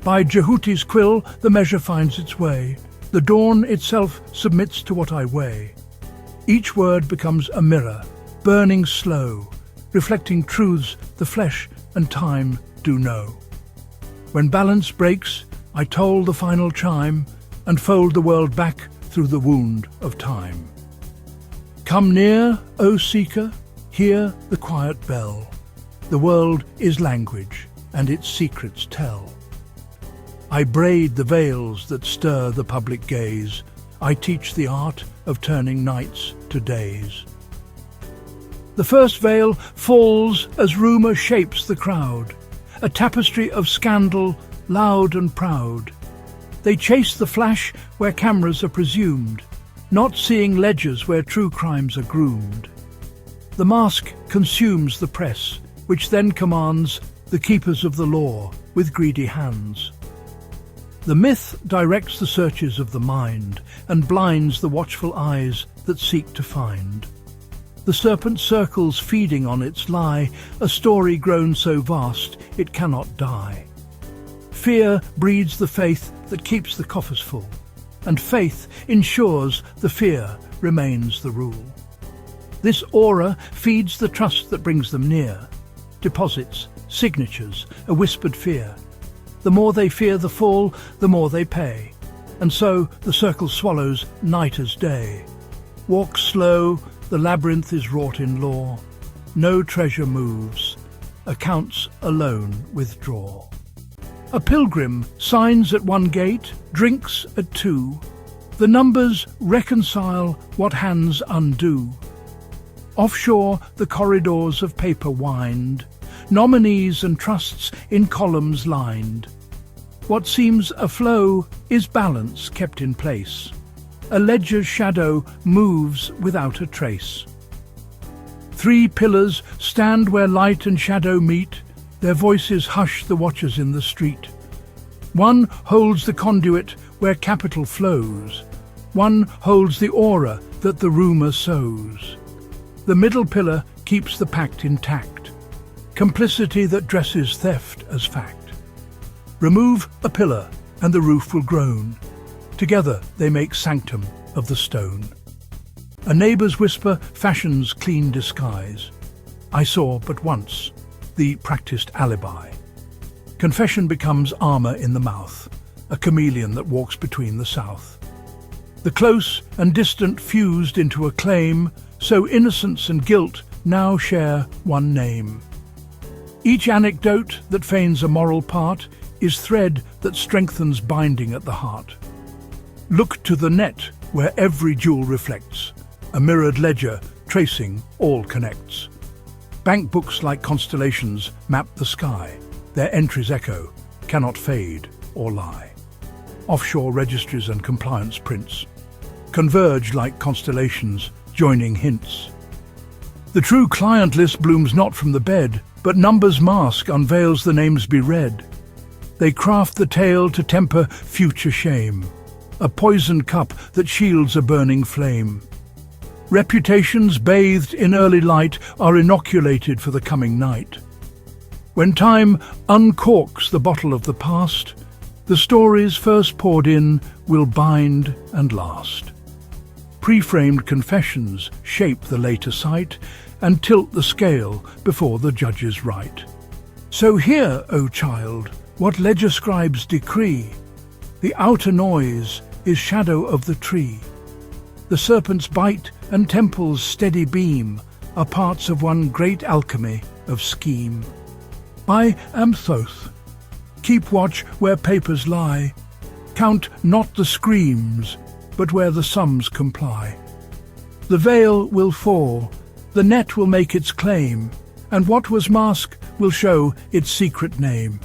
By Jehuti's quill the measure finds its way. The dawn itself submits to what I weigh. Each word becomes a mirror, burning slow, reflecting truths the flesh and time do know. When balance breaks, I toll the final chime and fold the world back through the wound of time. Come near, O seeker, hear the quiet bell. The world is language, and its secrets tell. I braid the veils that stir the public gaze. I teach the art of turning nights to days. The first veil falls as rumour shapes the crowd, a tapestry of scandal, loud and proud. They chase the flash where cameras are presumed, not seeing ledgers where true crimes are groomed. The mask consumes the press, which then commands the keepers of the law with greedy hands. The myth directs the searches of the mind and blinds the watchful eyes that seek to find. The serpent circles feeding on its lie, a story grown so vast it cannot die. Fear breeds the faith that keeps the coffers full, and faith ensures the fear remains the rule. This aura feeds the trust that brings them near, deposits, signatures, a whispered fear. The more they fear the fall, the more they pay, and so the circle swallows night as day. Walk slow, the labyrinth is wrought in law. No treasure moves, accounts alone withdraw. A pilgrim signs at one gate, drinks at two. The numbers reconcile what hands undo. Offshore the corridors of paper wind, nominees and trusts in columns lined. What seems a flow is balance kept in place. A ledger's shadow moves without a trace. 3 pillars stand where light and shadow meet, their voices hush the watchers in the street. One holds the conduit where capital flows, one holds the aura that the rumour sows. The middle pillar keeps the pact intact, complicity that dresses theft as fact. Remove a pillar and the roof will groan. Together they make sanctum of the stone. A neighbour's whisper fashions clean disguise. I saw but once the practised alibi. Confession becomes armour in the mouth, a chameleon that walks between the south. The close and distant fused into a claim, so innocence and guilt now share one name. Each anecdote that feigns a moral part is thread that strengthens binding at the heart. Look to the net where every jewel reflects, a mirrored ledger tracing all connects. Bank books like constellations map the sky, their entries echo, cannot fade or lie. Offshore registries and compliance prints converge like constellations, joining hints. The true client list blooms not from the bed, but numbers mask unveils the names be read. They craft the tale to temper future shame, a poisoned cup that shields a burning flame. Reputations bathed in early light are inoculated for the coming night. When time uncorks the bottle of the past, the stories first poured in will bind and last. Pre-framed confessions shape the later sight and tilt the scale before the judge's right. So hear, O child, what ledger scribes decree. The outer noise is shadow of the tree. The serpent's bite and temple's steady beam are parts of one great alchemy of scheme. I am Thoth. Keep watch where papers lie. Count not the screams, but where the sums comply. The veil will fall, the net will make its claim, and what was mask will show its secret name.